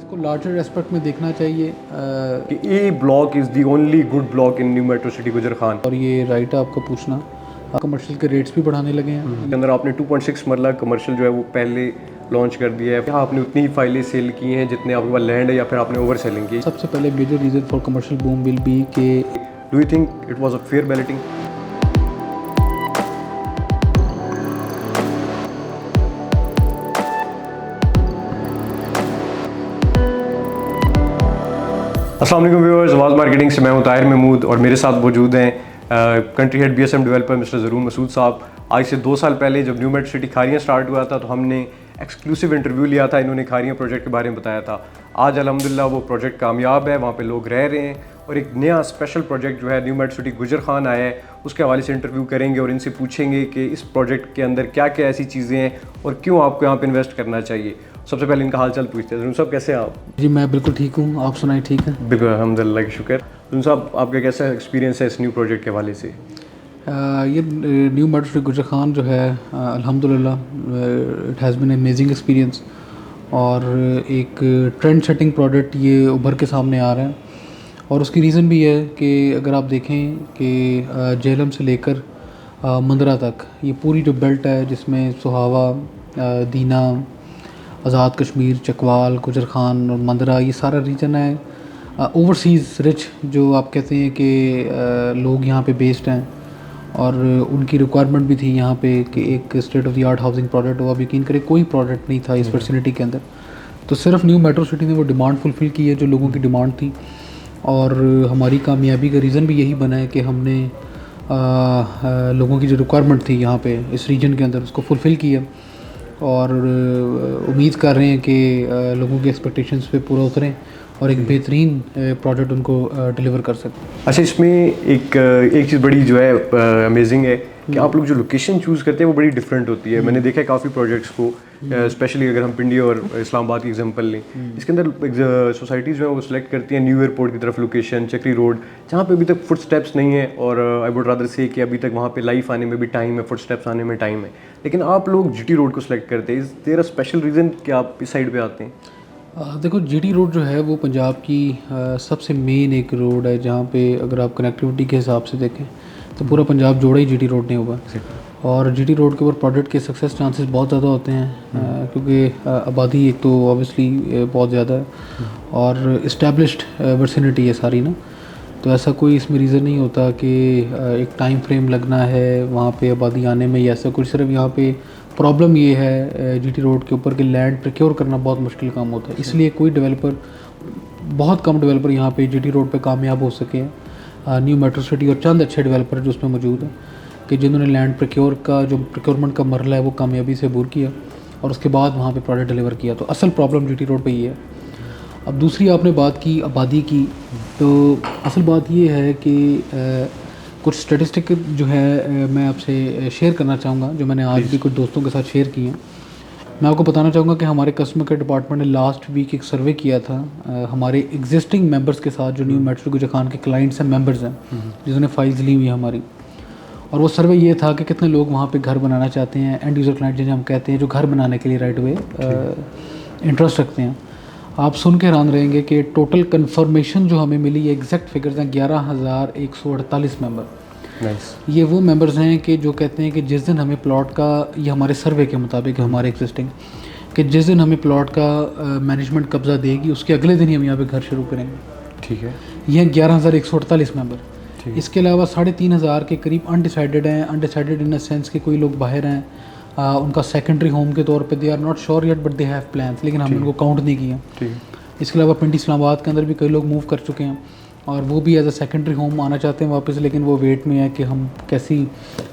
इसको larger aspect में देखना चाहिए कि A block is the only good block in new metro city Gujar Khan. और ये राइट है आपका पूछना। कमर्शियल के रेट्स भी बढ़ाने लगे हैं। के अंदर आपने 2.6 मरला कमर्शियल जो है वो पहले लॉन्च कर दिया है। क्या आपने उतनी ही फाइलें सेल की हैं जितने आपके पास लैंड है, या फिर आपने ओवर सेलिंग की? सबसे पहले major reason for commercial boom will be के do you think it was a fair balloting? अस्सलाम वालेकुम व्यूअर्स, आवाज़ मार्केटिंग से मैं हूं ताहिर महमूद और मेरे साथ मौजूद हैं country head BSM developer mister ज़रूर मसूद साहब। आज से 2 साल पहले जब new metro city Kharian start हुआ था तो हमने एक्सक्लूसिव इंटरव्यू लिया था, इन्होंने खारियाँ प्रोजेक्ट के बारे में बताया था। आज अल्हम्दुलिल्लाह वो प्रोजेक्ट कामयाब है, वहाँ पे लोग रह रहे हैं और एक नया स्पेशल प्रोजेक्ट जो है new metro city Gujar Khan आया है, उसके हवाले से इंटरव्यू करेंगे और इनसे पूछेंगे कि इस प्रोजेक्ट के अंदर क्या क्या ऐसी चीज़ें हैं और क्यों आपको यहाँ पे इन्वेस्ट करना चाहिए। सबसे पहले इनका हाल चाल पूछते हैं। ज़रूर साहब, कैसे हैं आप? जी मैं बिल्कुल ठीक हूँ, आप सुनाए ठीक है? बिल्कुल अल्हम्दुलिल्लाह की शुक्र। ज़रूर साहब, आपका कैसा एक्सपीरियंस है इस न्यू प्रोजेक्ट के हवाले से? ये new metro city Gujar Khan जो है अल्हम्दुलिल्लाह it has been amazing experience और एक ट्रेंड सेटिंग प्रोडक्ट ये उभर के सामने आ रहा है। और उसकी रीज़न भी है कि अगर आप देखें कि जेहलम से लेकर मंदरा तक ये पूरी जो बेल्ट है जिसमें सुहावा, दीना, आज़ाद कश्मीर, चकवाल, गुजर खान और मंदरा, ये सारा रीजन है ओवरसीज़ रिच जो आप कहते हैं कि लोग यहाँ पे बेस्ड हैं और उनकी रिक्वायरमेंट भी थी यहाँ पे कि एक state of the art housing product हो। आप यकीन करें कोई प्रोडक्ट नहीं था इस फैसिलिटी के अंदर, तो सिर्फ न्यू मेट्रो सिटी ने वो डिमांड फुलफ़िल की है जो लोगों की डिमांड थी। और हमारी कामयाबी का रीज़न भी यही बना है कि हमने लोगों की जो रिक्वायरमेंट थी यहाँ पे इस रीजन के अंदर उसको फुलफ़िल किया और उम्मीद कर रहे हैं कि लोगों की एक्सपेक्टेशंस पे पूरा उतरें और एक बेहतरीन प्रोडक्ट उनको डिलीवर कर सकें। अच्छा, इसमें एक चीज़ बड़ी जो है अमेजिंग है कि आप लोग जो लोकेशन चूज़ करते हैं वो बड़ी डिफरेंट होती है। मैंने देखा है काफ़ी प्रोजेक्ट्स को, स्पेशली अगर हम पिंडी और इस्लामाबाद की एग्जांपल लें, इसके अंदर सोसाइटीज़ जो है वो सिलेक्ट करती हैं न्यू एयरपोर्ट की तरफ लोकेशन, चक्री रोड, जहाँ पे अभी तक फुट स्टेप्स नहीं है और आई वुड रादर से कि अभी तक वहाँ पे लाइफ आने में भी टाइम है, फुट स्टेप्स आने में टाइम है, लेकिन आप लोग जीटी रोड को सिलेक्ट करते हैं। Is there a special reason कि आप इस साइड पे आते हैं? देखो, जीटी रोड जो है वो पंजाब की सबसे मेन एक रोड है जहाँ पे अगर आप कनेक्टिविटी के हिसाब से देखें तो पूरा पंजाब जोड़ा ही जीटी रोड ने हुआ। और जीटी रोड के ऊपर प्रोडक्ट के सक्सेस चांसेस बहुत ज़्यादा होते हैं क्योंकि आबादी एक तो ऑब्वियसली बहुत ज़्यादा है और इस्टेब्लिश्ड वर्सिनिटी है सारी ना, तो ऐसा कोई इसमें रीज़न नहीं होता कि एक टाइम फ्रेम लगना है वहाँ पे आबादी आने में या ऐसा कुछ। सिर्फ यहाँ पे प्रॉब्लम ये है जीटी रोड के ऊपर कि लैंड प्रोक्योर करना बहुत मुश्किल काम होता है, इसलिए कोई डेवलपर, बहुत कम डेवलपर यहाँ पे जीटी रोड पे कामयाब हो सके हैं। न्यू मेट्रो सिटी और चंद अच्छे डेवलपर जो उसमें मौजूद हैं कि जिन्होंने लैंड प्रोक्योर का जो प्रोक्योरमेंट का मरला है वो कामयाबी से अबूर किया और उसके बाद वहाँ पे प्रोडक्ट डिलीवर किया। तो असल प्रॉब्लम जीटी रोड पे ही है। अब दूसरी आपने बात की आबादी की, तो असल बात ये है कि कुछ स्टैटिस्टिक जो है मैं आपसे शेयर करना चाहूँगा जो मैंने आज भी कुछ दोस्तों के साथ शेयर किए हैं। मैं आपको बताना चाहूँगा कि हमारे कस्टमर केयर डिपार्टमेंट ने लास्ट वीक एक सर्वे किया था हमारे एग्जिस्टिंग मेंबर्स के साथ जो न्यू मेट्रो गुजर खान के क्लाइंट्स हैं, मेंबर्स हैं जिन्होंने फाइल्स ली हुई है हमारी। और वो सर्वे ये था कि कितने लोग वहाँ पे घर बनाना चाहते हैं, एंड यूज़र क्लाइंट जिन्हें हम कहते हैं, जो घर बनाने के लिए राइट वे इंटरेस्ट रखते हैं। आप सुन के हैरान रहेंगे कि टोटल कंफर्मेशन जो हमें मिली है, एग्जैक्ट फिगर्स हैं 11,148 मेंबर। ये वो मेंबर्स हैं कि जो कहते हैं कि जिस दिन हमें प्लॉट का, ये हमारे सर्वे के मुताबिक हमारे एग्जिस्टिंग, कि जिस दिन हमें प्लॉट का मैनेजमेंट कब्जा देगी उसके अगले दिन ही हम यहाँ पे घर शुरू करेंगे। ठीक है, ये 11,148 मेंबर। इसके अलावा 3,500 के करीब अनडिसाइडेड हैं। अनडिसाइडेड इन द सेंस कि कोई लोग बाहर हैं, उनका सेकेंडरी होम के तौर पे they are not sure yet but they have plans, लेकिन हमने उनको काउंट नहीं किया। इसके अलावा पिंडी इस्लामाबाद के अंदर भी कई लोग मूव कर चुके हैं और वो भी एज अ सेकेंडरी होम आना चाहते हैं वापस, लेकिन वो वेट में है कि हम कैसी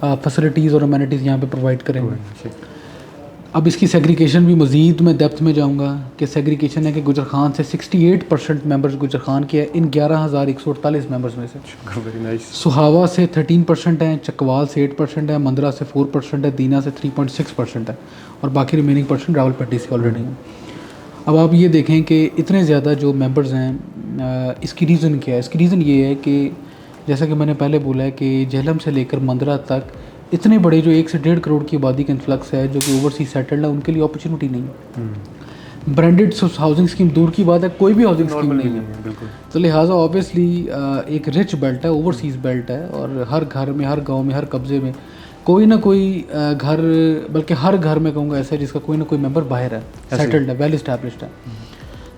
फैसिलिटीज़ और अमेनिटीज़ यहाँ पे प्रोवाइड करेंगे। अब इसकी सेग्रीगेशन भी मज़ीद मैं डेप्थ में जाऊँगा कि सेग्रीगेशन है कि गुजर खान से 68% मेंबर्स गुजर खान के हैं इन 11,148 मेंबर्स में से। Very nice. सुहावा से 13% हैं, चकवाल से 8% है, मंदरा से 4% है, दीना से 3.6% है और बाकी रिमेनिंग परसेंट रावलपिंडी से ऑलरेडी हैं। अब आप ये देखें कि इतने ज़्यादा जो मेंबर्स हैं, इसकी रीज़न क्या है? इसकी रीज़न ये है कि जैसा कि मैंने पहले बोला है कि जेहलम से लेकर मंदरा तक इतने बड़े जो 1 से 1.5 करोड़ की आबादी का इन्फ्लक्स है जो कि ओवरसीज सेटल्ड है, उनके लिए अपॉर्चुनिटी नहीं है। ब्रांडेड हाउसिंग स्कीम दूर की बात है, कोई भी हाउसिंग स्कीम नॉर्मल भी नहीं नहीं है। है बिल्कुल। तो लिहाजा ऑब्वियसली एक रिच बेल्ट है, ओवरसीज़ बेल्ट है, और हर घर में, हर गांव में, हर कब्ज़े में कोई ना कोई घर, बल्कि हर घर में कहूँगा ऐसा है जिसका कोई ना कोई मेंबर बाहर है, सेटल्ड है, वेल इस्टेब्लिश्ड है।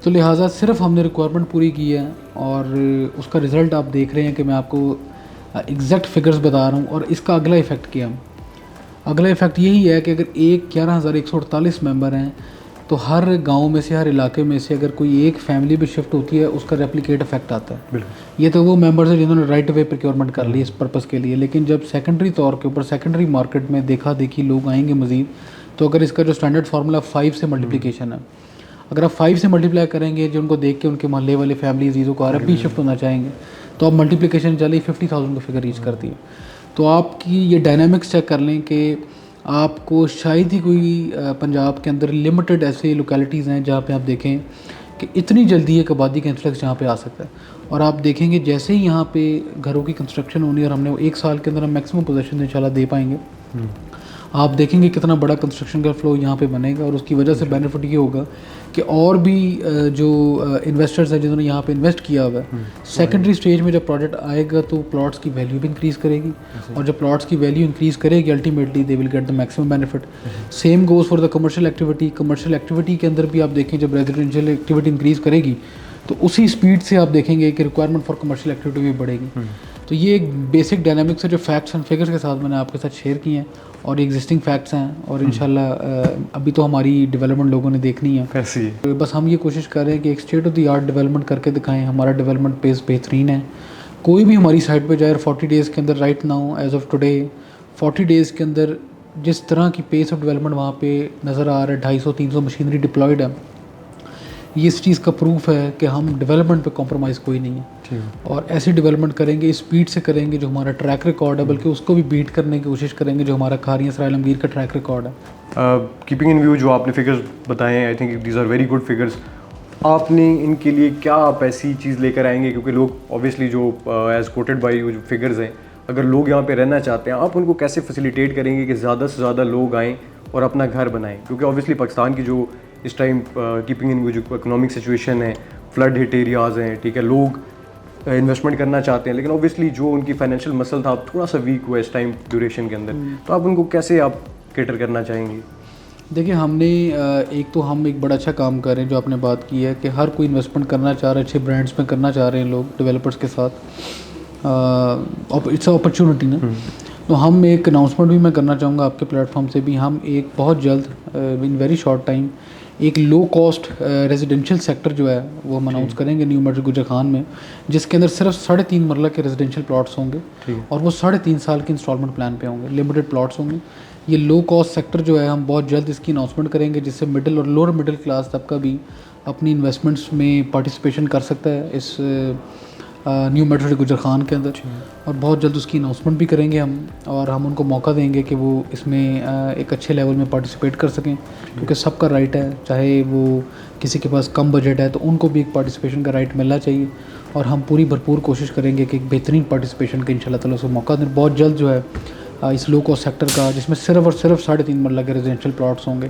तो लिहाजा सिर्फ हमने रिक्वायरमेंट पूरी की है और उसका रिज़ल्ट आप देख रहे हैं कि मैं आपको एग्जैक्ट फिगर्स बता रहा हूँ। और इसका अगला इफ़ेक्ट क्या है, अगला इफ़ेक्ट यही है कि अगर 11,148 मेंबर हैं तो हर गांव में से, हर इलाके में से अगर कोई एक फैमिली भी शिफ्ट होती है उसका रेप्लिकेट इफेक्ट आता है। बिल्कुल। ये तो वो मेंबर्स हैं जिन्होंने राइट वे प्रोक्योरमेंट कर ली इस पर्पज़ के लिए। लेकिन जब सेकेंडरी तौर के ऊपर सेकेंडरी मार्केट में देखा देखी लोग आएंगे मज़ीद, तो अगर इसका जो स्टैंडर्ड फार्मूला 5 से मल्टीप्लिकेशन है, अगर आप 5 से मल्टीप्लाई करेंगे, जो उनको देख के उनके मोहल्ले वाले फैमिली अजीज़ों को अरब भी शिफ्ट होना चाहेंगे, तो आप मल्टीप्लिकेशन चली 50,000 का फिगर रीच करती है। तो आपकी ये डायनामिक्स चेक कर लें कि आपको शायद ही कोई पंजाब के अंदर लिमिटेड ऐसे लोकेलिटीज़ हैं जहाँ पे आप देखें कि इतनी जल्दी एक आबादी का इन्फ्लक्स यहाँ पे आ सकता है। और आप देखेंगे जैसे ही यहाँ पे घरों की कंस्ट्रक्शन होनी है, और हमने 1 साल के अंदर हम मैक्सिमम पोजीशन इंशाल्लाह दे पाएंगे, आप देखेंगे कितना बड़ा कंस्ट्रक्शन का फ्लो यहाँ पे बनेगा। और उसकी वजह से बेनिफिट ये होगा कि और भी जो इन्वेस्टर्स हैं जिन्होंने यहाँ पे इन्वेस्ट किया हुआ है, सेकेंडरी स्टेज में जब प्रोजेक्ट आएगा तो प्लॉट्स की वैल्यू भी इंक्रीज़ करेगी, और जब प्लॉट्स की वैल्यू इंक्रीज़ करेगी ultimately they will get the maximum benefit. Same goes for the commercial activity. Commercial activity के अंदर भी आप देखें जब रेजिडेंशियल एक्टिविटी इंक्रीज़ करेगी तो उसी स्पीड से आप देखेंगे कि रिक्वायरमेंट फॉर कमर्शियल एक्टिविटी भी बढ़ेगी। तो ये एक बेसिक डायनामिक्स है जो फैक्ट्स एंड फिगर्स के साथ मैंने आपके साथ शेयर किए हैं, और एग्जिस्टिंग फैक्ट्स हैं, और इंशाल्लाह अभी तो हमारी डेवलपमेंट लोगों ने देखनी है। ऐसी है। तो बस हम ये कोशिश कर रहे हैं कि एक state of the art development करके दिखाएं। हमारा डेवलपमेंट पेस बेहतरीन है। कोई भी हमारी साइट पे जाए 40 डेज़ के अंदर, right now as of today 40 days के अंदर जिस तरह की पेस ऑफ डेवलपमेंट वहाँ पे नज़र आ रहा है, 250-300 मशीनरी डिप्लॉयड है, ये इस चीज़ का प्रूफ है कि हम डेवलपमेंट पे कॉम्प्रोमाइज़ कोई नहीं है, और ऐसी डेवलपमेंट करेंगे, स्पीड से करेंगे जो हमारा ट्रैक रिकॉर्ड है, बल्कि उसको भी बीट करने की कोशिश करेंगे जो हमारा खारियां सराय आलमगीर का ट्रैक रिकॉर्ड है। कीपिंग इन व्यू जो आपने फिगर्स बताए हैं, I think these are very good figures. आपने इनके लिए क्या आप ऐसी चीज़ लेकर आएंगे, क्योंकि लोग ऑब्वियसली जो एज कोटेड बाई जो फिगर्स हैं, अगर लोग यहाँ पे रहना चाहते हैं, आप उनको कैसे फैसिलिटेट करेंगे कि ज़्यादा से ज़्यादा लोग आएँ और अपना घर बनाएं? क्योंकि ऑब्वियसली पाकिस्तान की जो इस टाइम कीपिंग इन व्यू जो इकोनॉमिक सिचुएशन है, फ्लड हिट एरियाज़ हैं, ठीक है, लोग इन्वेस्टमेंट करना चाहते हैं, लेकिन ऑब्वियसली जो उनकी फाइनेंशियल मसल था थोड़ा सा वीक हुआ इस टाइम ड्यूरेशन के अंदर, तो आप उनको कैसे आप कैटर करना चाहेंगे? देखिए, हमने एक तो हम एक बड़ा अच्छा काम कर रहे हैं जो आपने बात की है कि हर कोई इन्वेस्टमेंट करना चाह रहा है, अच्छे ब्रांड्स में करना चाह रहे हैं लोग डेवलपर्स के साथ, इट्स अपॉर्चुनिटी ना। तो हम एक अनाउंसमेंट भी मैं करना चाहूँगा आपके प्लेटफॉर्म से भी, हम एक बहुत जल्द इन वेरी शॉर्ट टाइम एक लो कॉस्ट रेजिडेंशियल सेक्टर जो है वो हम अनाउंस करेंगे न्यू मेट्रो गुजर खान में, जिसके अंदर सिर्फ 3.5 मरला के रेजिडेंशियल प्लॉट्स होंगे, और वो 3.5 साल के इंस्टॉलमेंट प्लान पे होंगे, लिमिटेड प्लॉट्स होंगे। ये लो कॉस्ट सेक्टर जो है हम बहुत जल्द इसकी अनाउंसमेंट करेंगे, जिससे मिडिल और लोअर मिडिल क्लास तबका भी अपनी इन्वेस्टमेंट्स में पार्टिसिपेशन कर सकता है इस न्यू मेट्रो गुजर खान के अंदर, और बहुत जल्द उसकी अनाउंसमेंट भी करेंगे हम, और हम उनको मौका देंगे कि वो इसमें एक अच्छे लेवल में पार्टिसिपेट कर सकें, क्योंकि सबका राइट है, चाहे वो किसी के पास कम बजट है तो उनको भी एक पार्टिसिपेशन का राइट मिलना चाहिए, और हम पूरी भरपूर कोशिश करेंगे कि एक बेहतरीन पार्टिसिपेशन का इंशाल्लाह ताला उसको मौका दें बहुत जल्द जो है इस लो कॉस्ट सेक्टर का, जिसमें सिर्फ और सिर्फ 3.5 मरला के रेजिडेंशियल प्लॉट्स होंगे,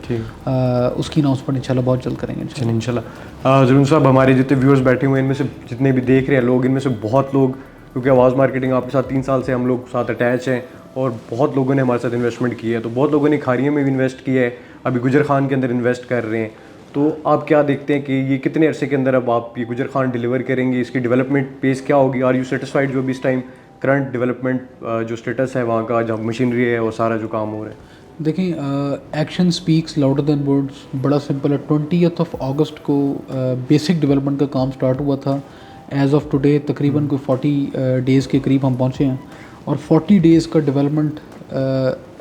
उसकी अनाउंसमेंट इंशाल्लाह बहुत जल्द करेंगे इंशाल्लाह। ज़रूर साहब, हमारे जितने व्यूअर्स बैठे हुए हैं इनमें से जितने भी देख रहे हैं लोग, इनमें से बहुत लोग, क्योंकि आवाज़ मार्केटिंग आपके साथ 3 साल से हम लोग साथ अटैच हैं, और बहुत लोगों ने हमारे साथ इन्वेस्टमेंट किया है, तो बहुत लोगों ने खारियों में भी इन्वेस्ट किया है, अभी गुजर खान के अंदर इन्वेस्ट कर रहे हैं। तो आप क्या देखते हैं कि ये कितने अरसे के अंदर अब आप ये गुजर खान डिलीवर करेंगे, इसकी डेवलपमेंट पेस क्या होगी? आर यू सेटिस्फाइड जो भी इस टाइम करंट डेवलपमेंट जो स्टेटस है वहाँ का, जहाँ मशीनरी है और सारा जो काम हो रहा है? देखिए, action speaks louder than words, बड़ा सिंपल है। 20 अगस्त को बेसिक डेवलपमेंट का काम स्टार्ट हुआ था। एज़ ऑफ टुडे तकरीबन कोई 40 डेज़ के करीब हम पहुँचे हैं, और 40 डेज़ का development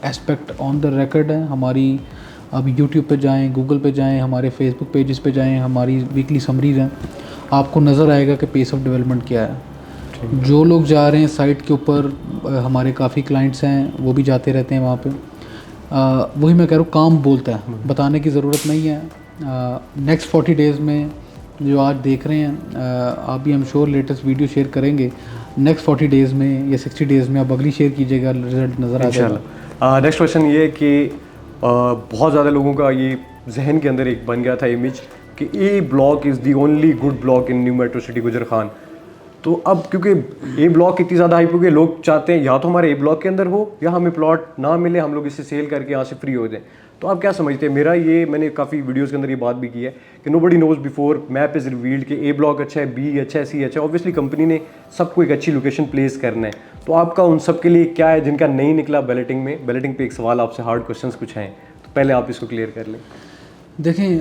aspect on the record है हमारी। अब यूट्यूब पे जाएं, गूगल पे जाएं, हमारे फेसबुक पेजेस पे जाएं, हमारी वीकली समरीज़ हैं, आपको नज़र आएगा कि पेस ऑफ डेवलपमेंट क्या है। जो लोग जा रहे हैं साइट के ऊपर, हमारे काफ़ी क्लाइंट्स हैं, वो भी जाते रहते हैं वहाँ पे। वही मैं कह रहा हूँ, काम बोलता है, बताने की ज़रूरत नहीं है। नेक्स्ट 40 डेज़ में जो आज देख रहे हैं आप भी, हम श्योर लेटेस्ट वीडियो शेयर करेंगे नेक्स्ट 40 डेज़ में या 60 डेज़ में, आप अगली शेयर कीजिएगा, रिजल्ट नज़र आ जाएगा। नेक्स्ट क्वेश्चन ये है कि बहुत ज़्यादा लोगों का ये जहन के अंदर एक बन गया था इमेज कि A block is the only good block in new metro city Gujar Khan. तो अब क्योंकि ए ब्लॉक इतनी ज़्यादा हाइप हो गई, लोग चाहते हैं या तो हमारे ए ब्लॉक के अंदर हो या हमें प्लॉट ना मिले, हम लोग इसे सेल करके यहाँ से फ्री हो जाएं। तो आप क्या समझते हैं? मेरा ये, मैंने काफ़ी वीडियोस के अंदर ये बात भी की है कि nobody knows before map is revealed कि ए ब्लॉक अच्छा है, बी अच्छा है, सी अच्छा है। ऑब्वियसली कंपनी ने सबको एक अच्छी लोकेशन प्लेस करना है। तो आपका उन सब के लिए क्या है जिनका नहीं निकला बैलेटिंग में? बैलेटिंग पे एक सवाल आपसे, हार्ड क्वेश्चंस कुछ हैं, तो पहले आप इसको क्लियर कर लें। देखें,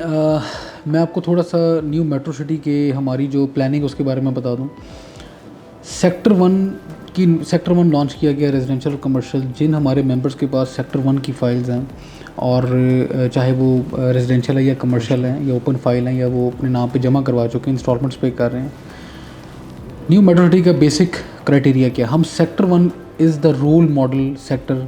मैं आपको थोड़ा सा न्यू मेट्रो सिटी के हमारी जो प्लानिंग उसके बारे में बता दूं। सेक्टर 1 लॉन्च किया गया रेजिडेंशियल और कमर्शियल। जिन हमारे मेंबर्स के पास सेक्टर 1 की फ़ाइल्स हैं, और चाहे वो रेजिडेंशियल है या कमर्शियल है या ओपन फाइल हैं, या वो अपने नाम पे जमा करवा चुके हैं, इंस्टॉलमेंट्स पे कर रहे हैं। न्यू मेट्रो सिटी का बेसिक क्राइटेरिया क्या? हम sector 1 is the role model sector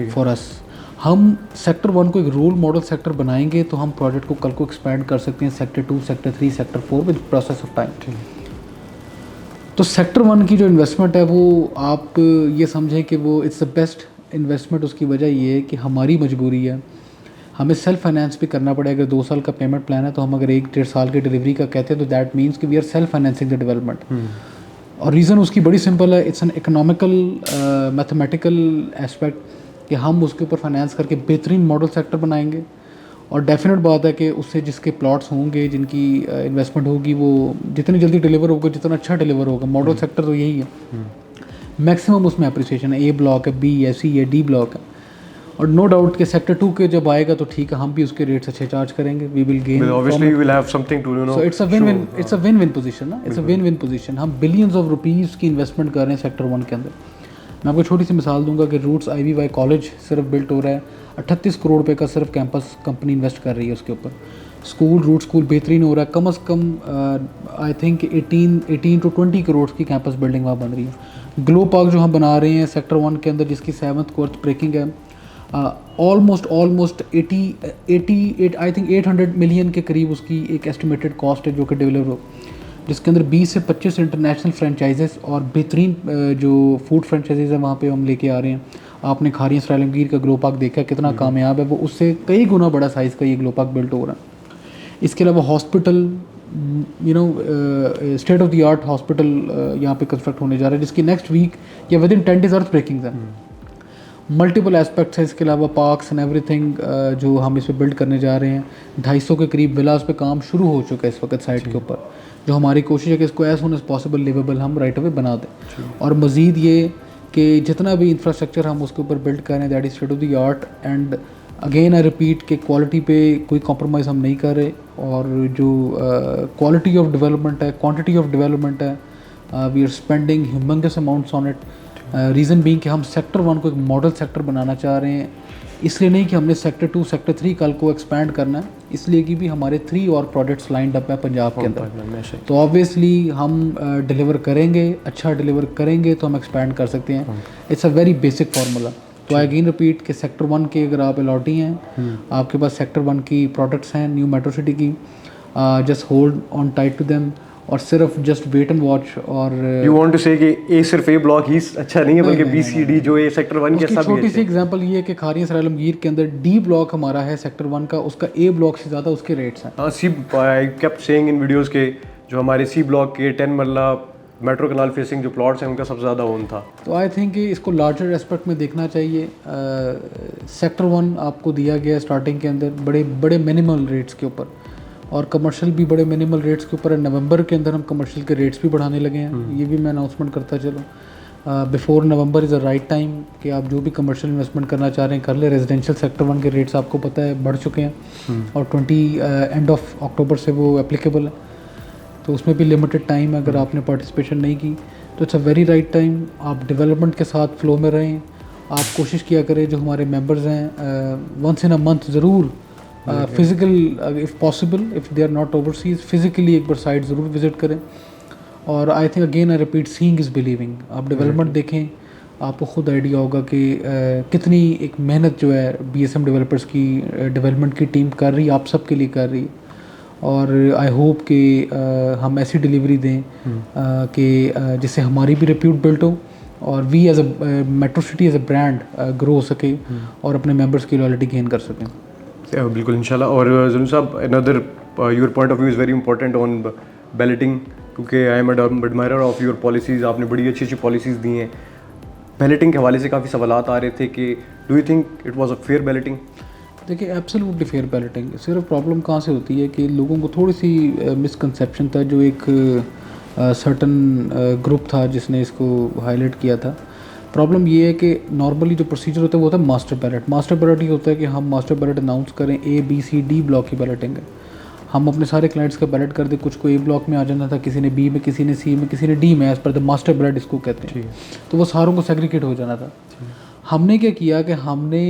for us. हम सेक्टर 1 को एक रोल मॉडल सेक्टर बनाएंगे तो हम प्रोजेक्ट को कल को एक्सपैंड कर सकते हैं sector 2, sector 3, sector 4 with process of time. तो सेक्टर 1 की जो इन्वेस्टमेंट है वो आप ये समझें कि वो इट्स द बेस्ट इन्वेस्टमेंट। उसकी वजह ये है कि हमारी मजबूरी है, हमें सेल्फ फाइनेंस भी करना पड़ेगा। अगर 2 साल का पेमेंट प्लान है तो हम अगर 1-1.5 साल की डिलीवरी का कहते हैं तो दैट मीन्स कि we are self financing the development. और रीज़न उसकी बड़ी सिंपल है, it's an economical mathematical aspect कि हम उसके ऊपर फाइनेंस करके बेहतरीन मॉडल सेक्टर बनाएंगे। और डेफिनेट बात है कि उससे जिसके प्लॉट्स होंगे, जिनकी इन्वेस्टमेंट होगी, वो जितनी जल्दी डिलीवर होगा, जितना अच्छा डिलीवर होगा। मॉडल सेक्टर तो यही है, मैक्सिमम उसमें अप्रिसिएशन है। ए ब्लॉक है, बी है, सी है, डी ब्लॉक है। और नो डाउट कि सेक्टर 2 के जब आएगा तो ठीक है, हम भी उसके रेट्स अच्छे चार्ज करेंगे। We will gain, obviously we will have something to, you know, so it's a win win, it's a win win position ना, इट्स अ विन-विन पोजीशन। हम बिलियंस ऑफ रुपीज़ की इन्वेस्टमेंट कर रहे हैं सेक्टर 1 के अंदर। मैं आपको छोटी सी मिसाल दूंगा कि रूट्स IVY कॉलेज सिर्फ बिल्ट हो रहा है, 38 करोड़ रुपए का सिर्फ कैंपस कंपनी इन्वेस्ट कर रही है उसके ऊपर। स्कूल, रूट स्कूल बेहतरीन हो रहा है, कम से कम आई थिंक 18 to 20 करोड़ की कैंपस बिल्डिंग वहाँ बन रही है। ग्लो पार्क जो हम बना रहे हैं सेक्टर 1 के अंदर, जिसकी 7th कोर्थ ब्रेकिंग है, ऑलमोस्ट 88 आई थिंक 800 मिलियन के करीब उसकी एक एस्टिमेटेड कॉस्ट है जो कि डिलीवर हो, जिसके अंदर 20 से 25 इंटरनेशनल फ्रेंचाइजेस और बेहतरीन जो फूड फ्रेंचाइजेज हैं वहाँ पे हम लेके आ रहे हैं। आपने खारियां सर आलमगीर का ग्लो पार्क देखा कितना कामयाब है, वो उससे कई गुना बड़ा साइज़ का ये ग्लो पार्क बिल्ट हो रहा है। इसके अलावा hospital, you know, state of the art hospital यहाँ पे कंस्ट्रक्ट होने जा रहा है, जिसकी नेक्स्ट वीक या within 10 days earth breaking है। मल्टीपल एस्पेक्ट्स हैं इसके अलावा, पार्क्स एंड एवरीथिंग जो हम इस पर बिल्ड करने जा रहे हैं। 250 के करीब विलास पे काम शुरू हो चुका है इस वक्त साइट के ऊपर, जो हमारी कोशिश है कि इसको as soon as possible liveable हम राइट अवे बना दें। और मज़ीद ये कि जितना भी इंफ्रास्ट्रक्चर हम उसके ऊपर बिल्ड कर रहे हैं that is state of the art, and again I repeat कि क्वालिटी पे कोई कॉम्प्रोमाइज़ हम नहीं कर रहे। और जो क्वालिटी ऑफ डेवलपमेंट है, क्वांटिटी ऑफ डेवलपमेंट है, we are spending humongous amounts on it. Reason being कि हम सेक्टर 1 को एक मॉडल सेक्टर बनाना चाह रहे हैं, इसलिए नहीं कि हमने सेक्टर 2, सेक्टर 3 कल को एक्सपैंड करना है, इसलिए कि भी हमारे 3 और प्रोजेक्ट्स लाइंड अप है पंजाब के अंदर। तो ऑब्वियसली हम डिलीवर करेंगे, अच्छा डिलीवर करेंगे तो हम एक्सपैंड कर सकते हैं। It's a very basic formula. तो आई अगेन रिपीट कि सेक्टर 1 के अगर आप अलॉटी हैं, आपके पास सेक्टर 1 की प्रोडक्ट्स हैं न्यू मेट्रो सिटी की, just hold on tight to them और सिर्फ जस्ट वेट एंड वॉच। और यू वांट टू से कि ए सिर्फ ए ब्लॉक ही अच्छा नहीं है, बल्कि बी सी डी जो ए सेक्टर 1 के सब छोटी सी एग्जांपल ये है कि खारियां सर आलमगीर के अंदर डी ब्लॉक हमारा है सेक्टर 1 का, उसका ए ब्लॉक से ज़्यादा उसके रेट्स हैं। हाँ, see I kept saying in videos के जो हमारे सी ब्लॉक के 10 मरला मेट्रो कनाल फेसिंग जो प्लॉट्स हैं उनका सबसे ज़्यादा ओन था। तो आई थिंक इसको लार्जर एस्पेक्ट में देखना चाहिए। सेक्टर 1 आपको दिया गया स्टार्टिंग के अंदर बड़े बड़े मिनिमल रेट्स के ऊपर, और कमर्शियल भी बड़े मिनिमल रेट्स के ऊपर है। नवंबर के अंदर हम कमर्शियल के रेट्स भी बढ़ाने लगे हैं, ये भी मैं अनाउंसमेंट करता चलो। Before November is a right time कि आप जो भी कमर्शियल इन्वेस्टमेंट करना चाह रहे हैं कर ले। रेजिडेंशियल सेक्टर 1 के रेट्स आपको पता है बढ़ चुके हैं और 20 एंड ऑफ अक्टूबर से वो एप्लीकेबल है, तो उसमें भी लिमिटेड टाइम है। अगर आपने पार्टिसिपेशन नहीं की तो it's a very right time. आप डेवलपमेंट के साथ फ्लो में रहें, आप कोशिश किया करें जो हमारे मेंबर्स हैं वंस इन अ मंथ ज़रूर physical if possible, if they are not overseas, physically एक बार साइट ज़रूर विज़िट करें। और I think again I repeat, seeing is believing. आप डेवलपमेंट देखें, आपको खुद आइडिया होगा कि कितनी एक मेहनत जो है BSM डेवलपर्स की डेवलपमेंट की टीम कर रही है, आप सब के लिए कर रही है। और आई होप कि हम ऐसी डिलीवरी दें कि जिससे हमारी भी रिप्यूट बिल्ड हो और we as a metro city as a brand grow हो सके और अपने मेंबर्स की लॉयल्टी गेन कर सकें। बिल्कुल इंशाल्लाह। और ज़रूर साहब, another your point of view is very important on balloting, क्योंकि I am admirer of your policies. आपने बड़ी अच्छी अच्छी पॉलिसीज़ दी हैं। बैलेटिंग के हवाले से काफ़ी सवालात आ रहे थे कि do you think it was a fair balloting? देखिए, एब्सोल्युटली फेयर बैलेटिंग। सिर्फ प्रॉब्लम कहाँ से होती है कि लोगों को थोड़ी सी मिसकंसेप्शन था, जो एक सर्टन ग्रुप था जिसने इसको हाईलाइट किया था। प्रॉब्लम ये है कि नॉर्मली जो प्रोसीजर होता है वो होता है मास्टर बैलेट। मास्टर बैलेट ये होता है कि हम मास्टर बैलेट अनाउंस करें, A, B, C, D block की बैलेटिंग है। हम अपने सारे क्लाइंट्स का बैलेट कर दें, कुछ को A ब्लॉक में आ जाना था, किसी ने B में, किसी ने C में, किसी ने D में, as per the master ballot इसको कहते हैं। तो वो सारों को सेग्रीगेट हो जाना था। हमने क्या किया कि हमने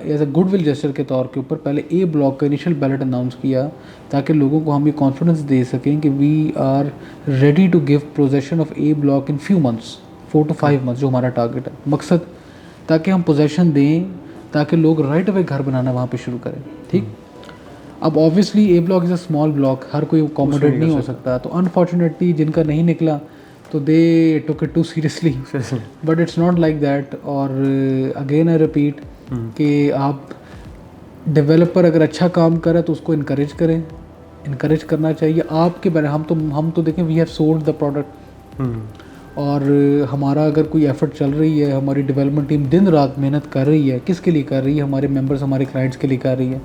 as a goodwill gesture के तौर के ऊपर पहले A ब्लॉक का इनिशियल बैलेट अनाउंस किया, ताकि लोगों को हम ये कॉन्फिडेंस दे सकें कि we are ready to give possession of A block in few months, 4 to 5 months, जो हमारा टारगेट है, मकसद ताकि हम पोजेसन दें, ताकि लोग राइट अवे घर बनाना वहाँ पे शुरू करें। ठीक। अब obviously A block is a small block, हर कोई अकोमोडेट नहीं हो सकता, तो अनफॉर्चुनेटली जिनका नहीं निकला तो they took it too seriously, but it's not like that. और अगेन आई रिपीट कि आप डेवलपर अगर अच्छा काम करे तो उसको इनकरेज करें, इनकरेज करना चाहिए आपके बारे। हम तो देखें, we have sold the product, और हमारा अगर कोई एफर्ट चल रही है, हमारी डेवलपमेंट टीम दिन रात मेहनत कर रही है, किसके लिए कर रही है? हमारे मेंबर्स, हमारे क्लाइंट्स के लिए कर रही है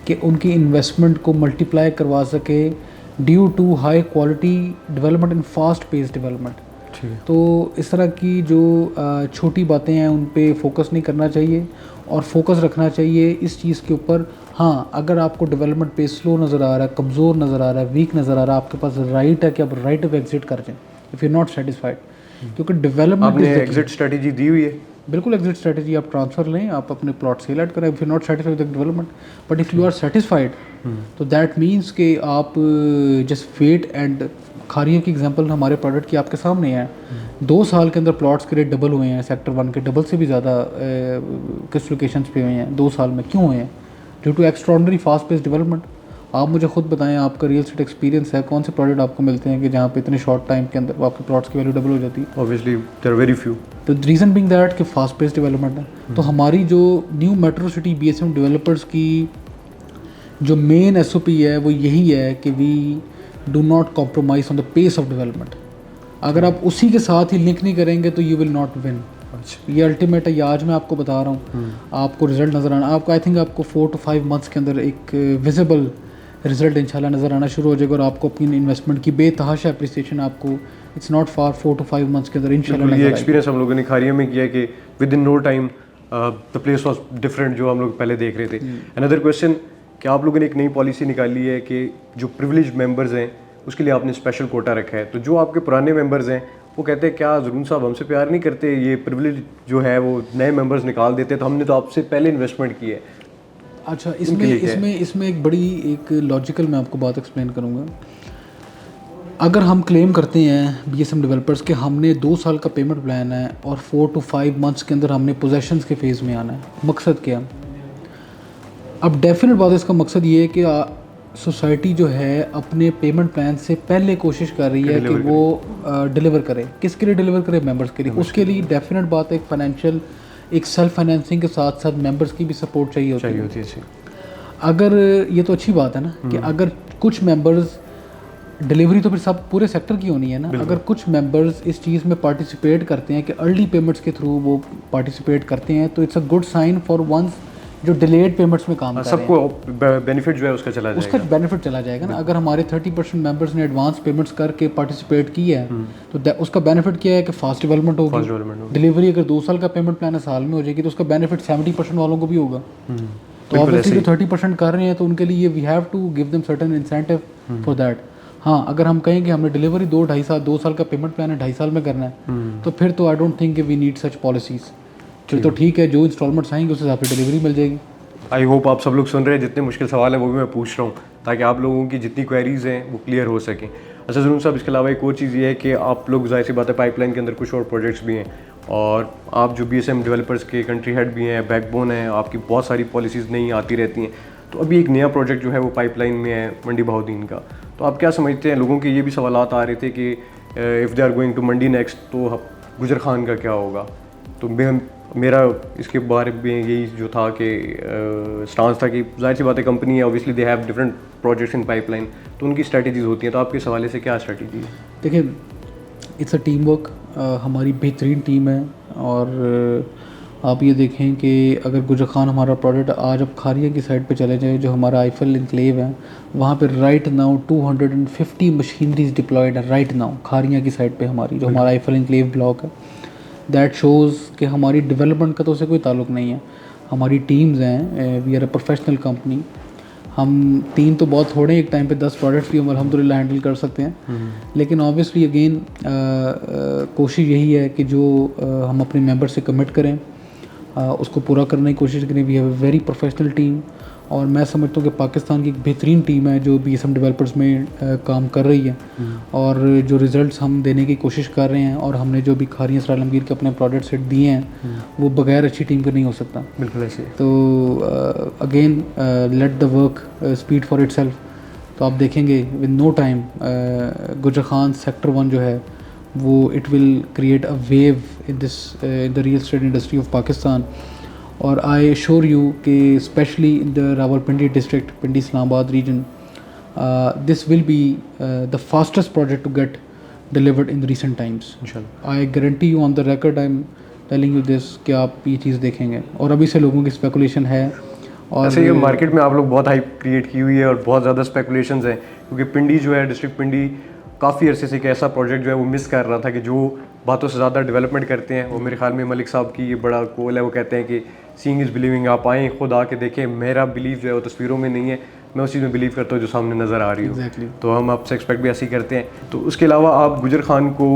कि उनकी इन्वेस्टमेंट को मल्टीप्लाई करवा सके due to high quality development and fast pace development. तो इस तरह की जो छोटी बातें हैं उन पे फोकस नहीं करना चाहिए, और फोकस रखना चाहिए इस चीज़ के ऊपर। हाँ, अगर आपको डेवलपमेंट पेस स्लो नज़र आ रहा है, कमज़ोर नज़र आ रहा है, वीक नज़र आ रहा है, आपके पास राइट है कि आप राइट ऑफ एग्जिट कर जाएं इफ़ यू नॉट सेटिस्फाइड, क्योंकि डेवलपमेंट आपने एग्जिट स्ट्रेटजी दी हुई है? बिल्कुल एग्जिट स्ट्रेटजी, आप ट्रांसफ़र लें, आप अपने प्लॉट सेल आउट करें if you not satisfied with development. But if you are satisfied तो दैट मीन्स कि आप जस्ट वेट एंड खारियों की एग्जांपल हमारे प्रोडक्ट की आपके सामने है। 2 साल के अंदर प्लॉट्स के रेट डबल हुए हैं, सेक्टर 1 के डबल से भी ज़्यादा किस लोकेशंस पे हुए हैं 2 साल में। क्यों हुए हैं? Due to extraordinary fast pace development. आप मुझे खुद बताएं, आपका रियल एस्टेट एक्सपीरियंस है, कौन से प्रोडक्ट आपको मिलते हैं कि जहाँ पे इतने शॉर्ट टाइम के अंदर आपके प्लॉट्स की वैल्यू डबल हो जाती है? Obviously there are very few. तो रीज़न बिंग दैट कि फास्ट पेस डेवलपमेंट है। तो हमारी जो new metro city BSM developers की जो मेन SOP है वो यही है कि we do not compromise on the pace of development. अगर आप उसी के साथ ही लिंक नहीं करेंगे तो यू विल नॉट विन। ये अल्टीमेट है, ये आज मैं आपको बता रहा हूँ। आपको रिजल्ट नज़र आना, आपको आई थिंक आपको 4 to 5 मंथ्स के अंदर एक विजिबल रिजल्ट इंशाल्लाह नज़र आना शुरू हो जाएगा, और आपको अपनी इन्वेस्टमेंट की बेतहाशा अप्रिसिएशन आपको it's not far 4 to 5 months के अंदर इंशाल्लाह नज़र ये आएगी। एक्सपीरियंस हम लोगों ने खारिया में किया कि within no time the place was different जो हम लोग पहले देख रहे थे। अनदर क्वेश्चन कि आप लोगों ने एक नई पॉलिसी निकाली है कि जो प्रिविलेज मेंबर्स हैं उसके लिए आपने स्पेशल कोटा रखा है। तो जो आपके पुराने मेंबर्स हैं वो कहते हैं क्या ज़रून साहब हमसे प्यार नहीं करते, ये प्रिविलेज जो है वो नए मेंबर्स निकाल देते, तो हमने तो आपसे पहले इन्वेस्टमेंट की है। अच्छा, इसमें एक बड़ी एक लॉजिकल मैं आपको बात एक्सप्लेन करूँगा। अगर हम क्लेम करते हैं BSM डेवलपर्स के हमने 2 साल का पेमेंट प्लान है और 4 to 5 मंथ्स के अंदर हमने पोजेशंस के फेज़ में आना है, मकसद क्या? अब डेफिनेट बात है, इसका मकसद ये है कि सोसाइटी जो है अपने पेमेंट प्लान से पहले कोशिश कर रही है कि वो डिलीवर करे। किसके लिए डिलीवर करे? मेंबर्स के लिए। उसके लिए डेफिनेट बात है, एक फाइनेंशियल, एक सेल्फ फाइनेंसिंग के साथ साथ मेंबर्स की भी सपोर्ट चाहिए होती है। अगर ये तो अच्छी बात है ना कि अगर कुछ मेंबर्स, डिलीवरी तो फिर सब पूरे सेक्टर की होनी है ना, अगर कुछ मेंबर्स इस चीज़ में पार्टिसिपेट करते हैं कि अर्ली पेमेंट्स के थ्रू वो पार्टिसिपेट करते हैं, तो it's a good sign for ones जो डिलेड पेमेंट्स में काम कर रहे हैं, सबको बेनिफिट जो है उसका बेनिफिट चला जाएगा ना। अगर हमारे 30% मेंबर्स ने एडवांस पेमेंट्स करके पार्टिसिपेट किया है तो उसका बेनिफिट क्या है कि फास्ट डेवलपमेंट होगी। डिलीवरी अगर 2 साल का पेमेंट प्लान है, साल में हो जाएगी, तो उसका बेनिफिट 70% वालों को भी होगा। तो ऑब्वियसली जो 30% कर रहे हैं तो उनके लिए we have to give them certain incentive for that. हाँ, अगर हम कहें कि हमने डिलीवरी 2 साल का पेमेंट प्लान है 2.5 साल में करना है, तो फिर तो I don't think we need such policies. फिर तो ठीक है, जो इंस्टॉलमेंट्स आएंगे उस हिसाब से डिलीवरी मिल जाएगी। आई होप आप सब लोग सुन रहे हैं, जितने मुश्किल सवाल हैं वो भी मैं पूछ रहा हूँ ताकि आप लोगों की जितनी क्वेरीज़ हैं वो क्लियर हो सकें। अच्छा ज़रूर साहब, इसके अलावा एक और चीज़ ये है कि आप लोग ज़ाहिर सी बात है पाइपलाइन के अंदर कुछ और प्रोजेक्ट्स भी हैं, और आप जो BSM डेवलपर्स के कंट्री हेड भी हैं, बैकबोन हैं, आपकी बहुत सारी पॉलिसीज़ नई आती रहती हैं। तो अभी एक नया प्रोजेक्ट जो है वो पाइपलाइन में है मंडी बहाउद्दीन का। तो आप क्या समझते हैं, लोगों के ये भी सवाल आ रहे थे कि if they are going to Mandi next तो गुजर खान का क्या होगा? तो मेरा इसके बारे में यही जो था कि स्टांस था कि जाहिर सी बात है कंपनी है, obviously they have different projects in pipeline, तो उनकी स्ट्रेटजीज होती हैं। तो आपके हवाले से क्या स्ट्रेटजी है? देखिए, इट्स अ टीम वर्क। हमारी बेहतरीन टीम है और आप ये देखें कि अगर गुजर खान हमारा प्रोडक्ट आज आप खारिया की साइड पे चले जाए, जो हमारा आईफल इनक्लेव है, वहाँ पे राइट नाउ 250 मशीनरीज डिप्लॉयड है राइट नाउ खारिया की साइड पे हमारी, जो हमारा आईफल इनक्लेव ब्लॉक है। दैट शोज़ कि हमारी डेवलपमेंट का तो उससे कोई ताल्लुक़ नहीं है। हमारी टीम्स हैं, we are a professional company. हम टीम तो बहुत थोड़े, एक टाइम पे 10 प्रोडक्ट्स भी हम अल्हम्दुलिल्लाह हैंडल कर सकते हैं, लेकिन ऑब्वियसली अगेन कोशिश यही है कि जो हम अपने मेंबर से कमिट करें उसको पूरा करने की कोशिश करें। We have a very professional team और मैं समझता हूँ कि पाकिस्तान की एक बेहतरीन टीम है जो BSM डेवलपर्स में काम कर रही है और जो रिज़ल्ट्स हम देने की कोशिश कर रहे हैं और हमने जो भी खारिया सर आलमगीर के अपने प्रोडक्ट सेट दिए हैं वो बगैर अच्छी टीम के नहीं हो सकता। बिल्कुल ऐसे। तो again let the work speed for itself. तो आप देखेंगे विद नो टाइम गुजर खान सेक्टर 1 जो है वो it will create a wave in the real estate industry of Pakistan. और आई एश्योर यू कि specially in the Rawalpindi district, Pindi Islamabad region, this will be the fastest project to get delivered in recent times. इंशाल्लाह। I guarantee you on the record, I am telling you this कि आप ये चीज़ देखेंगे। और अभी से लोगों की स्पेकुलेशन है और ऐसे ये मार्केट में आप लोग बहुत हाइप क्रिएट की हुई है और बहुत ज़्यादा स्पेकुलेशंस हैं, क्योंकि पिंडी जो है, डिस्ट्रिक्ट पिंडी काफ़ी अरसे से एक ऐसा प्रोजेक्ट जो है वो मिस कर रहा था कि जो बातों से ज़्यादा डेवलपमेंट करते हैं। वो मेरे ख्याल में मलिक साहब की ये बड़ा कोल है, वो कहते हैं कि सीइंग इज़ बिलीविंग। आप आएँ, खुद आके देखें। मेरा बिलीव जो है वो तस्वीरों में नहीं है, मैं उस चीज़ में बिलीव करता हूँ जो सामने नज़र आ रही हो। Exactly. तो हम आपसे एक्सपेक्ट भी ऐसे ही करते हैं। तो उसके अलावा आप गुजर खान को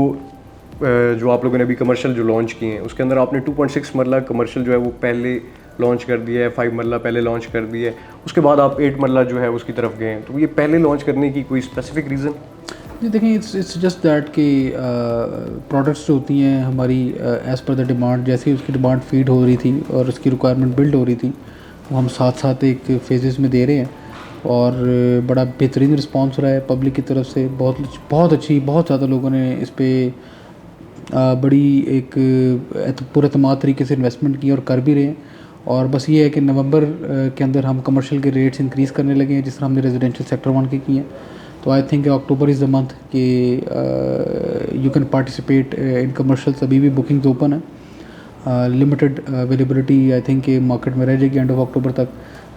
जो आप लोगों ने अभी कमर्शियल जो लॉन्च किए हैं उसके अंदर आपने 2.6 मरला कमर्शियल जो है वो पहले लॉन्च कर दिया है, 5 मरला पहले लॉन्च कर दिया है, उसके बाद आप 8 मरला जो है उसकी तरफ गए हैं। तो ये पहले लॉन्च करने की कोई स्पेसिफिक रीज़न? जी देखें, इट्स जस्ट दैट कि प्रोडक्ट्स जो होती हैं हमारी एज़ पर द डिमांड, जैसे ही उसकी डिमांड फीड हो रही थी और उसकी रिक्वायरमेंट बिल्ड हो रही थी, वो हम साथ साथ एक फेजेस में दे रहे हैं और बड़ा बेहतरीन रिस्पांस रहा है पब्लिक की तरफ से। बहुत अच्छी, बहुत ज़्यादा लोगों ने इस पर बड़ी एक पुरअतमाद तरीके से इन्वेस्टमेंट की और कर भी रहे हैं। और बस ये है कि नवंबर के अंदर हम कमर्शियल के रेट्स इंक्रीज़ करने लगे हैं, जिस तरह हमने रेजिडेंशियल सेक्टर 1 के किए हैं। तो I think October is the month कि you can participate in commercials. अभी भी बुकिंग्स ओपन है, limited availability I think market में रह जाएगी एंड ऑफ अक्टूबर तक,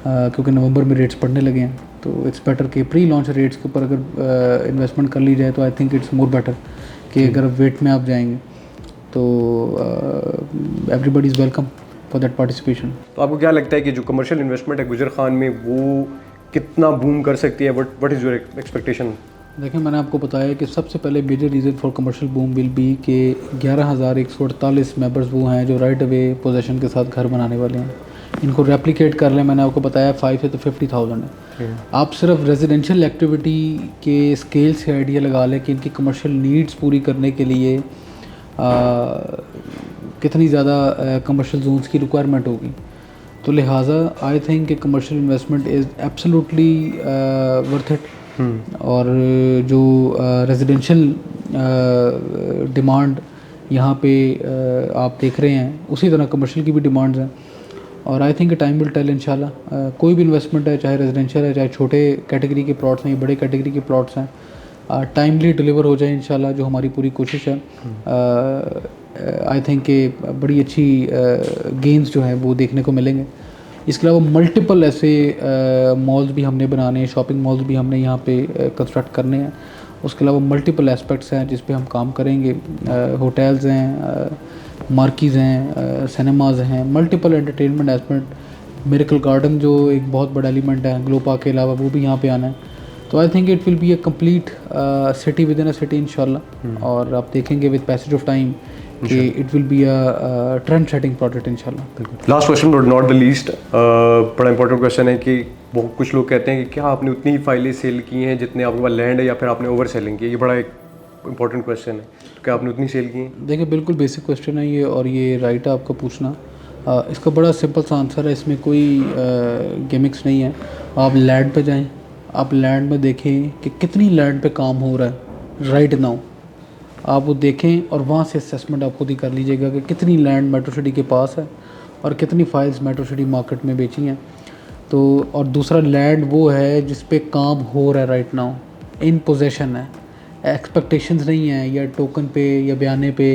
क्योंकि नवंबर में रेट्स बढ़ने लगे हैं। तो इट्स बेटर कि प्री लॉन्च रेट्स के ऊपर अगर इन्वेस्टमेंट कर ली जाए तो I think it's more better कि अगर वेट में आप जाएंगे तो everybody is welcome for that participation. तो आपको क्या लगता है कि जो कमर्शियल इन्वेस्टमेंट है गुजर खान में वो कितना बूम कर सकती है? What is your expectation? देखिए, मैंने आपको बताया कि सबसे पहले major reason for commercial boom will be कि 11,148 मेंबर्स वो हैं जो राइट अवे पोजेशन के साथ घर बनाने वाले हैं। इनको रेप्लिकेट कर लें, मैंने आपको बताया 5 से तो 50,000 है। आप सिर्फ रेजिडेंशियल एक्टिविटी के स्केल से आइडिया लगा लें कि इनकी कमर्शियल नीड्स पूरी करने के लिए कितनी ज़्यादा कमर्शियल जोन्स की रिक्वायरमेंट होगी। तो लिहाजा आई थिंक कि commercial investment is absolutely worth it. और जो रेजिडेंशियल डिमांड यहाँ पे आप देख रहे हैं, उसी तरह कमर्शियल की भी डिमांड्स हैं। और I think time will tell इंशाल्लाह। कोई भी इन्वेस्टमेंट है, चाहे रेजिडेंशियल है, चाहे छोटे कैटेगरी के प्लॉट्स हैं या बड़े कैटेगरी के प्लॉट्स हैं, टाइमली डिलीवर हो जाए इंशाल्लाह, जो हमारी पूरी कोशिश है। आई थिंक कि बड़ी अच्छी गेंस जो हैं वो देखने को मिलेंगे। इसके अलावा मल्टीपल ऐसे मॉल्स भी हमने बनाने हैं, शॉपिंग मॉल्स भी हमने यहाँ पे कंस्ट्रक्ट करने हैं। उसके अलावा मल्टीपल एस्पेक्ट्स हैं जिस पे हम काम करेंगे। होटल्स हैं, मार्कीज़ हैं, सिनेमाज हैं, multiple entertainment aspect. Miracle garden जो एक बहुत बड़ा एलिमेंट है ग्लो पार्क के अलावा, वो भी यहाँ पे आना है। तो I think it will be a complete city within a city इंशाल्लाह। और आप देखेंगे विद पैसेज ऑफ टाइम कि it will be a trend setting product इंशाल्लाह। Last question but not the least, बड़ा इंपॉर्टेंट क्वेश्चन है कि बहुत कुछ लोग कहते हैं कि क्या आपने उतनी ही फाइलें सेल की हैं जितने आपके पास लैंड है, या फिर आपने ओवर सेलिंग की है? ये बड़ा एक इंपॉर्टेंट क्वेश्चन है। तो क्या आपने उतनी सेल की हैं? देखिए, बिल्कुल बेसिक क्वेश्चन है ये और ये राइट है आपका पूछना। इसका बड़ा सिंपल सा आंसर है, इसमें कोई गिमिक्स नहीं है। आप लैंड पे जाएं, आप लैंड में देखें कि कितनी लैंड पे काम हो रहा है राइट नाउ। आप वो देखें और वहाँ से असेसमेंट आप खुद ही कर लीजिएगा कि कितनी लैंड मेट्रो सिटी के पास है और कितनी फाइल्स मेट्रो सिटी मार्केट में बेची हैं। तो और दूसरा लैंड वो है जिस पे काम हो रहा है राइट नाउ, इन पोजेशन है, एक्सपेक्टेशंस नहीं है या टोकन पे या बयाने पे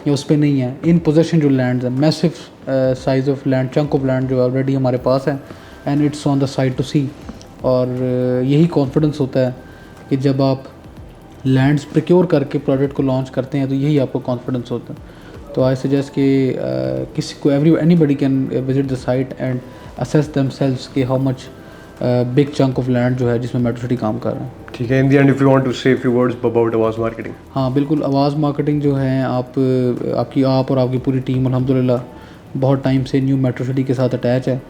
या उस पे नहीं है, इन पोजेशन जो लैंड्स हैं, massive size of land, chunk of land जो ऑलरेडी हमारे पास है and it's on the side to see. और यही कॉन्फिडेंस होता है कि जब आप लैंड्स प्रिक्योर करके प्रोजेक्ट को लॉन्च करते हैं तो यही आपको कॉन्फिडेंस होता है। तो आई सजेस्ट कि किसी को anybody can visit the site and assess themselves कि how much big chunk of land जो है जिसमें मेट्रो सिटी काम कर रहा है। ठीक है, in the end if you want to say few words about Awaaz marketing. हाँ बिल्कुल, आवाज़ मार्केटिंग जो है आप और आपकी पूरी टीम अल्हम्दुलिल्लाह बहुत टाइम से न्यू मेट्रो सिटी के साथ अटैच है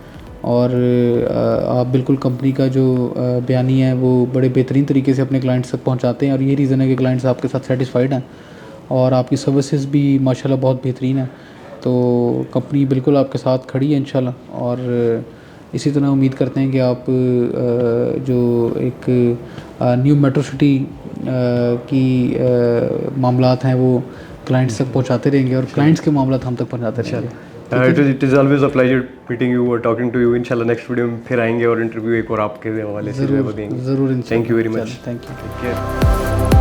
और आप बिल्कुल कंपनी का जो बयानी है वो बड़े बेहतरीन तरीके से अपने क्लाइंट्स तक पहुंचाते हैं और ये रीज़न है कि क्लाइंट्स आपके साथ सेटिस्फाइड हैं और आपकी सर्विसेज भी माशाल्लाह बहुत बेहतरीन है। तो कंपनी बिल्कुल आपके साथ खड़ी है इंशाल्लाह और इसी तरह उम्मीद करते हैं कि आप जो एक न्यू मेट्रो सिटी की मामलात हैं वो क्लाइंट्स तक पहुंचाते रहेंगे और क्लाइंट्स के मामलात हम तक पहुंचाते रहेंगे। It is always a pleasure meeting you और टॉकिंग टू यू। इंशाल्लाह नेक्स्ट वीडियो में फिर आएंगे और इंटरव्यू एक और आपके हवाले से देंगे। ज़रूर। Thank you very much. Thank you. Take care.